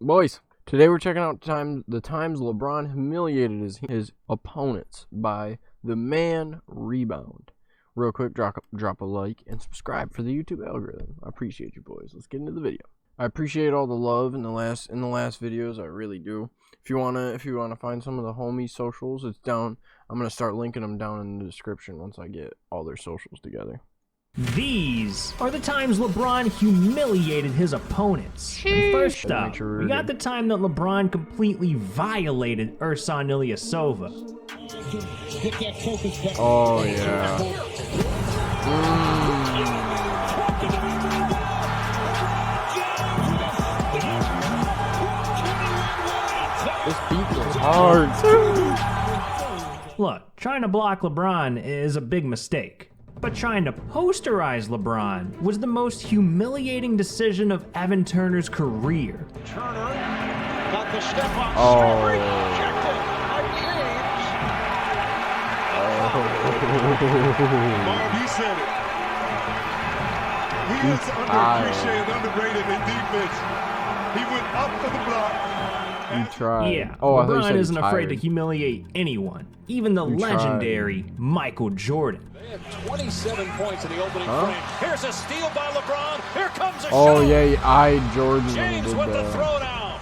Boys, today we're checking out the times LeBron humiliated his opponents by the man rebound. Real quick, drop a like and subscribe for the YouTube algorithm. I appreciate you, boys. Let's get into the video. I appreciate all the love in the last videos. I really do. If you wanna find some of the homies' socials, it's down. I'm gonna start linking them down in the description once I get all their socials together. These are the times LeBron humiliated his opponents. And first up, we got the time that LeBron completely violated Ersan Ilyasova. Oh yeah. This beat was hard. Look, trying to block LeBron is a big mistake. But trying to posterize LeBron was the most humiliating decision of Evan Turner's career. Turner got the step up. Oh. Marv, he said it. He is underappreciated, underrated in defense. He went up for the block. You tried. Yeah, oh, LeBron isn't afraid to humiliate anyone, even the legendary Michael Jordan. They have 27 points in the opening frame. Here's a steal by LeBron. Here comes a shot. Oh yeah, I Jordan James did with the that. throwdown.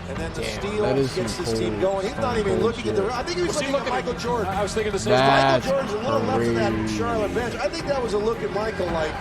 And then the steal gets his team going. He's not even looking at the. I think he was looking at Michael Jordan. I was thinking the same. That's Michael Jordan's a little left of that crazy. Charlotte bench. I think that was a look at Michael like,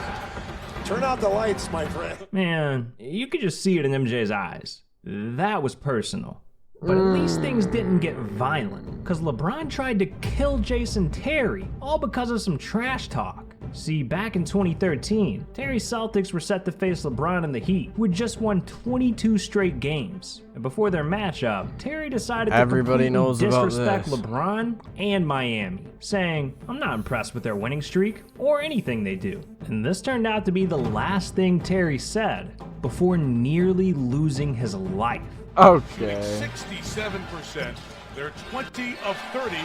turn out the lights, my friend. Man, you could just see it in MJ's eyes. That was personal. But at least things didn't get violent, because LeBron tried to kill Jason Terry, all because of some trash talk. See, back in 2013, Terry's Celtics were set to face LeBron in the Heat, who had just won 22 straight games. And before their matchup, Terry decided to Everybody completely knows about disrespect this. LeBron and Miami, saying, "I'm not impressed with their winning streak, or anything they do." And this turned out to be the last thing Terry said, before nearly losing his life. Okay. 67%. They're 20 of 30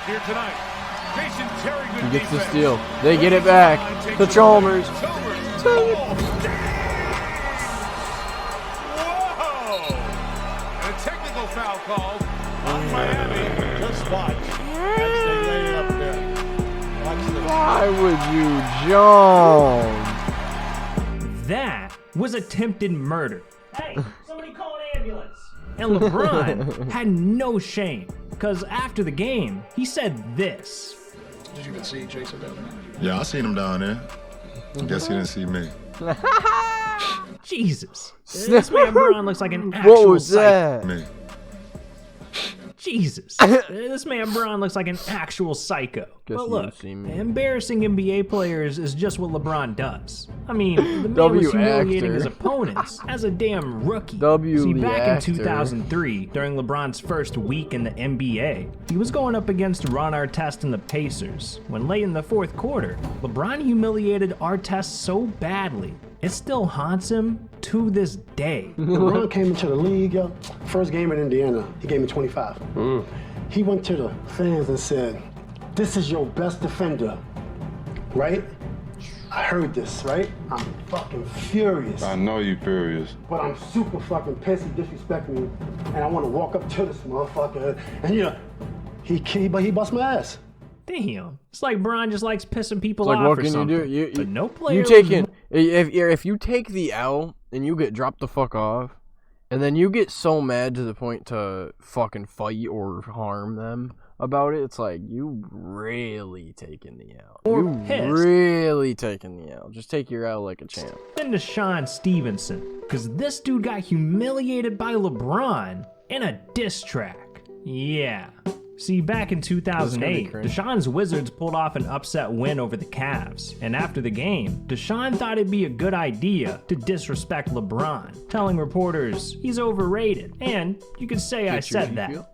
here tonight. Jason Terry, good He gets the defense. steal. They get it back. The Chalmers. Whoa! And a technical foul called on Miami. Just watch as they lay it up there. Watch this. Why would you jump? That was attempted murder. Hey, somebody call an ambulance. And LeBron had no shame, because after the game, he said this. Did you even see Jason down there? Yeah, I seen him down there. Guess he didn't see me. Jesus. This man Bron looks like an actual What was psycho. that? Me. Jesus. This man Bron looks like an actual psycho. Guess But you look, didn't see me. embarrassing NBA players is just what LeBron does. I mean, the man W was humiliating actor. his opponents as a damn rookie. W See, the back actor. in 2003, during LeBron's first week in the NBA, he was going up against Ron Artest and the Pacers, when late in the fourth quarter, LeBron humiliated Artest so badly, it still haunts him to this day. LeBron came into the league, yo. First game in Indiana, he gave me 25. He went to the fans and said, "This is your best defender," right? I heard this, right? I'm fucking furious. I know you furious. But I'm super fucking pissed he disrespected me, and I want to walk up to this motherfucker, and he bust my ass. Damn. It's like Bron just likes pissing people Like, off what or can something. you do? But no player You taking if you take the L and you get dropped the fuck off, and then you get so mad to the point to fucking fight or harm them about it, it's like you really taking the L. Or You pissed. really taking the L. Just take your L like a champ. Then to Stevenson, because this dude got humiliated by LeBron in a diss track. Yeah. See, back in 2008, cringe. Deshaun's Wizards pulled off an upset win over the Cavs, and after the game, Deshaun thought it'd be a good idea to disrespect LeBron, telling reporters he's overrated, and you could say I said that.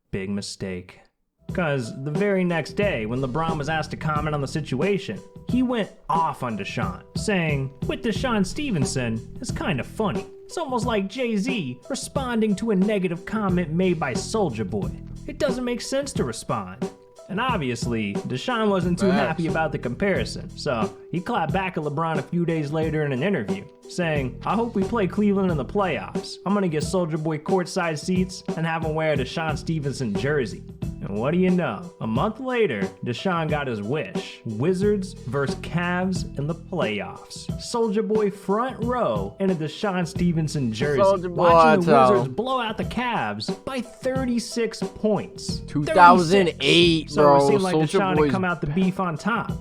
Big mistake. Because the very next day, when LeBron was asked to comment on the situation, he went off on Deshaun, saying, "With Deshaun Stevenson, it's kind of funny. It's almost like Jay-Z responding to a negative comment made by Soulja Boy. It doesn't make sense to respond. And obviously, Deshaun wasn't too happy about the comparison, so he clapped back at LeBron a few days later in an interview, saying, "I hope we play Cleveland in the playoffs. I'm gonna get Soulja Boy courtside seats and have him wear a Deshaun Stevenson jersey." And what do you know? A month later, Deshaun got his wish. Wizards versus Cavs in the playoffs. Soulja Boy front row in a Deshaun Stevenson jersey. Watching the Wizards blow out the Cavs by 36 points. 2008, 36. bro. So it seemed like Soulja Deshaun Boy's... had come out the beef on top.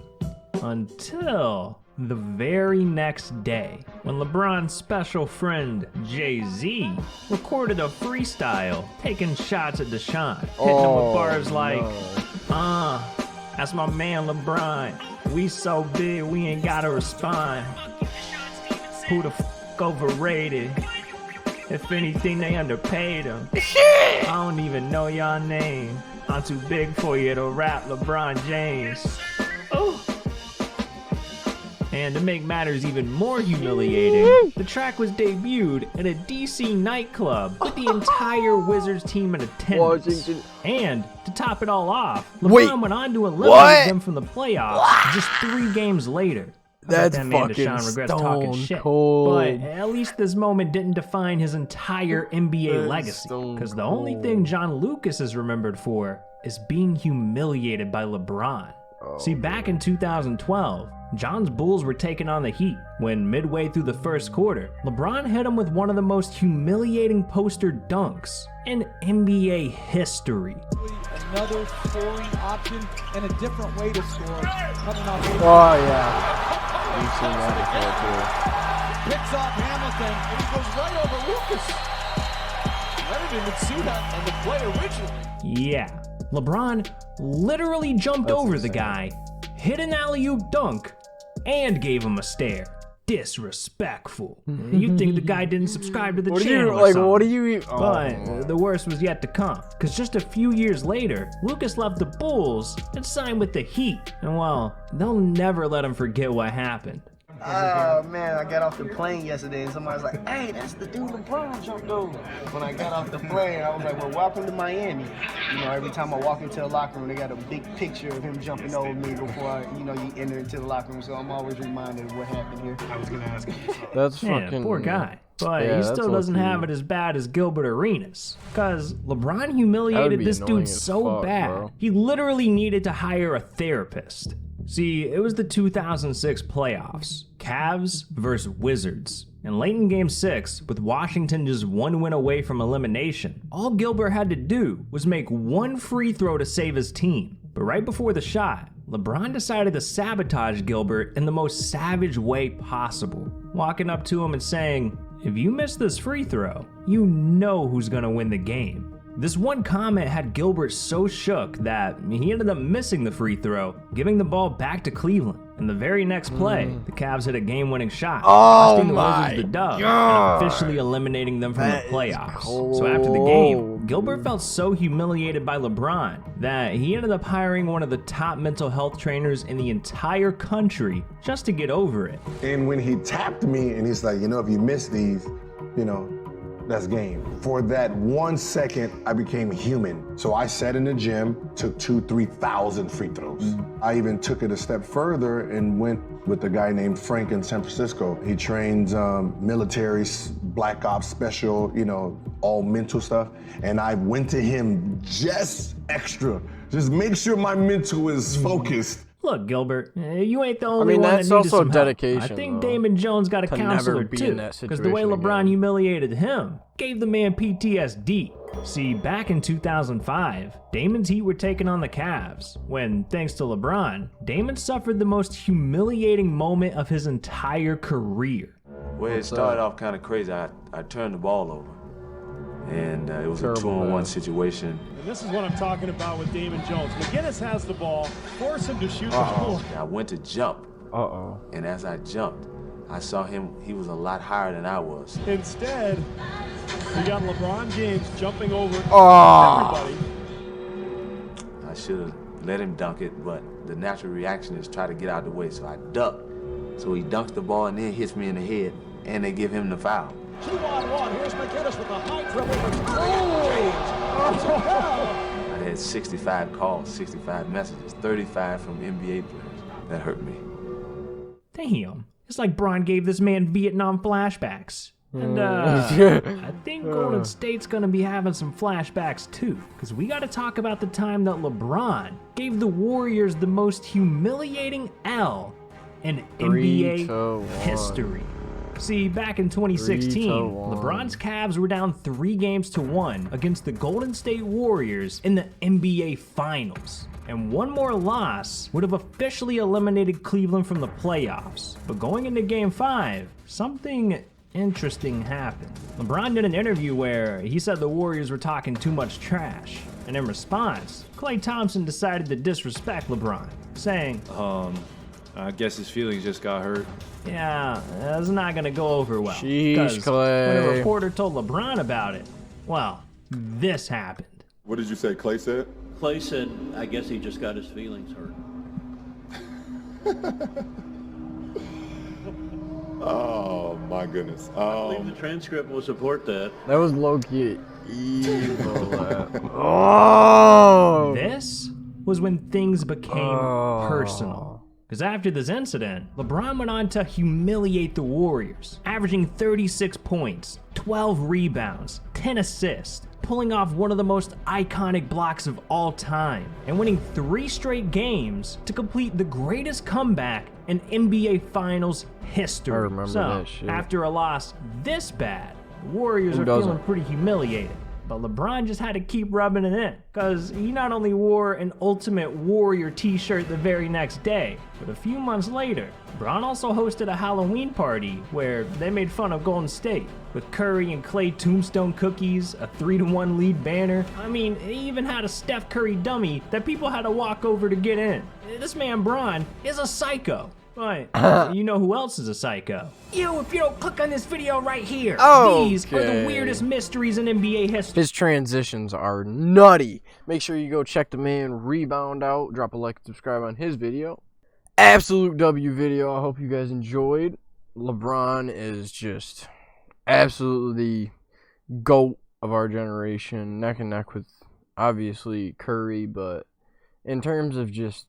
Until the very next day, when LeBron's special friend Jay-Z recorded a freestyle taking shots at Deshaun, hitting him with bars like, that's my man LeBron. We so big, we ain't gotta respond. Who the f overrated? If anything, they underpaid him. I don't even know your name. I'm too big for you to rap LeBron James. Oh. And to make matters even more humiliating, the track was debuted at a DC nightclub with the entire Wizards team in attendance. And to top it all off, LeBron went on to eliminate them from the playoffs just 3 games later. That's that man fucking Deshaun regrets talking shit. cold. But at least this moment didn't define his entire NBA legacy. Because the only thing John Lucas is remembered for is being humiliated by LeBron. See, back in 2012, John's Bulls were taking on the Heat when midway through the first quarter, LeBron hit him with one of the most humiliating poster dunks in NBA history. Another scoring option and a different way to score. Coming off. Oh, yeah. We've seen that before, too. Picks off Hamilton, and he goes right over Lucas. I didn't even see that on the play originally. Yeah, LeBron literally jumped over the guy, hit an alley-oop dunk, and gave him a stare. Disrespectful. You'd think the guy didn't subscribe to the channel or something. What do you even... But the worst was yet to come, because just a few years later, Lucas left the Bulls and signed with the Heat. And well, they'll never let him forget what happened. Oh man, I got off the plane yesterday and somebody was like, "Hey, that's the dude LeBron jumped over." When I got off the plane, I was like, "Well, welcome to Miami." You know, every time I walk into a locker room, they got a big picture of him jumping over me before you enter into the locker room. So I'm always reminded of what happened here. I was gonna ask him. That's yeah, fucking... poor guy. But yeah, he still doesn't have it as bad as Gilbert Arenas. Because LeBron humiliated this dude so bad, he literally needed to hire a therapist. See, it was the 2006 playoffs, Cavs versus Wizards. And late in Game 6, with Washington just 1 win away from elimination, all Gilbert had to do was make 1 free throw to save his team. But right before the shot, LeBron decided to sabotage Gilbert in the most savage way possible, walking up to him and saying, "If you miss this free throw, you know who's gonna win the game." This one comment had Gilbert so shook that he ended up missing the free throw, giving the ball back to Cleveland. In the very next play, the Cavs hit a game-winning shot, costing the Wizards the dub and officially eliminating them from the playoffs. So after the game, Gilbert felt so humiliated by LeBron that he ended up hiring one of the top mental health trainers in the entire country just to get over it. And when he tapped me and he's like, "You know, if you miss these, you know, that's game." For that 1 second, I became human. So I sat in the gym, took 2,000-3,000 free throws. I even took it a step further and went with a guy named Frank in San Francisco. He trains military, black ops, special, you know, all mental stuff. And I went to him just extra. Just make sure my mental is focused. Look, Gilbert, you ain't the only one that needed also some dedication. help. I think Damon Jones got a counselor too, because the way LeBron humiliated him gave the man PTSD. See, back in 2005, Damon's Heat were taking on the Cavs, when, thanks to LeBron, Damon suffered the most humiliating moment of his entire career. Well, it started off kind of crazy. I turned the ball over. And it was a 2-on-1 situation. And this is what I'm talking about with Damon Jones. McGinnis has the ball, force him to shoot the ball. I went to jump. And as I jumped, I saw him, he was a lot higher than I was. Instead, we got LeBron James jumping over everybody. I should have let him dunk it, but the natural reaction is try to get out of the way, so I ducked. So he dunks the ball and then hits me in the head, and they give him the foul. 2-on-1. Here's McGinnis with a high dribble for James. It's a foul. I had 65 calls, 65 messages, 35 from NBA players. That hurt me. Damn. It's like Bron gave this man Vietnam flashbacks. And I think Golden State's gonna be having some flashbacks too, because we gotta talk about the time that LeBron gave the Warriors the most humiliating L in NBA history. See, back in 2016, LeBron's Cavs were down 3-1 against the Golden State Warriors in the NBA Finals. And one more loss would have officially eliminated Cleveland from the playoffs. But going into Game 5, something interesting happened. LeBron did an interview where he said the Warriors were talking too much trash. And in response, Klay Thompson decided to disrespect LeBron, saying, I guess his feelings just got hurt. Yeah, that's not gonna go over well. Sheesh, Klay. When a reporter told LeBron about it, well, this happened. What did you say Klay said? Klay said, I guess he just got his feelings hurt. Oh, my goodness. I believe the transcript will support that. That was low-key evil. Oh! This was when things became personal. Because after this incident, LeBron went on to humiliate the Warriors, averaging 36 points, 12 rebounds, 10 assists, pulling off one of the most iconic blocks of all time, and winning 3 straight games to complete the greatest comeback in NBA Finals history. I remember that shit. After a loss this bad, the Warriors are feeling pretty humiliated. But LeBron just had to keep rubbing it in, because he not only wore an Ultimate Warrior t-shirt the very next day, but a few months later, LeBron also hosted a Halloween party where they made fun of Golden State, with Curry and Klay tombstone cookies, a 3-1 lead banner. I mean, he even had a Steph Curry dummy that people had to walk over to get in. This man Bron is a psycho. But you know who else is a psycho? You, if you don't click on this video right here. These are the weirdest mysteries in NBA history. His transitions are nutty. Make sure you go check the man Rebound out. Drop a like and subscribe on his video. Absolute W video. I hope you guys enjoyed. LeBron is just absolutely the GOAT of our generation. Neck and neck with, obviously, Curry. But in terms of just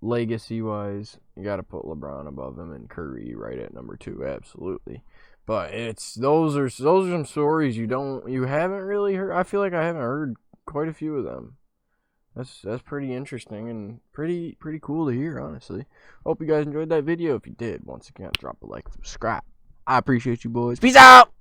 legacy-wise, you got to put LeBron above him and Curry right at number 2, absolutely. But those are some stories you haven't really heard. I feel like I haven't heard quite a few of them. That's pretty interesting and pretty cool to hear, honestly. Hope you guys enjoyed that video. If you did, once again, drop a like, subscribe. I appreciate you boys. Peace out.